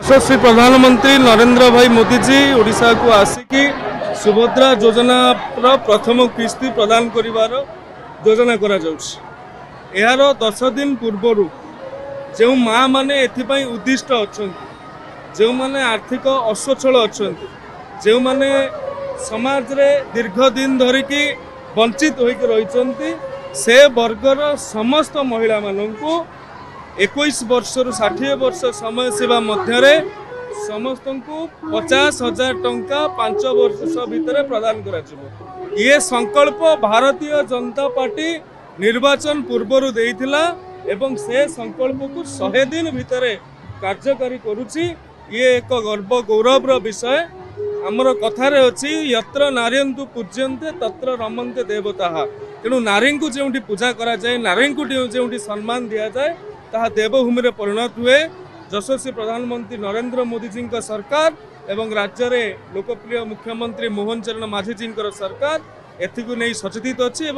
यशस्वी प्रधानमंत्री नरेंद्र भाई मोदी जी ओडिशा को आसिकी सुभद्रा योजना प्रथम किस्ती प्रदान करिवार योजना करा जाउछि। यार 10 दिन पूर्वर जो माँ माने एथिपाई उद्दिष्ट अछंती, जो माने आर्थिक असच्छल अछंती, जो माने समाज रे दीर्घ दिन धरिकी वंचित होइक रहिचंती, से वर्गर समस्त महिला माननकु 21 वर्ष रु 60 वर्ष समय सेवा मध्य समस्त को 50,000 टंका 5 वर्ष भितर प्रदान करा जिवो। ये संकल्प भारतीय जनता पार्टी निर्वाचन पूर्वर देइथिला एवं से संकल्प को 100 दिन भितर कार्यकारी करुछि। ये एक गर्व गौरव विषय। आमर कथारे अछि यत्र नार्यन्तु पूज्यन्ते तत्र रमन्ते देवताः। तेणु नारी को जो पूजा करा जाए, नारी को जो सम्मान दिया जाए, ताहा देवभूमि परिणत हुए। यशस्वी प्रधानमंत्री नरेंद्र मोदी जी का सरकार एवं राज्य रे लोकप्रिय मुख्यमंत्री मोहन चरण माझी जी सरकार एथिको नहीं सचेतित अच्छी।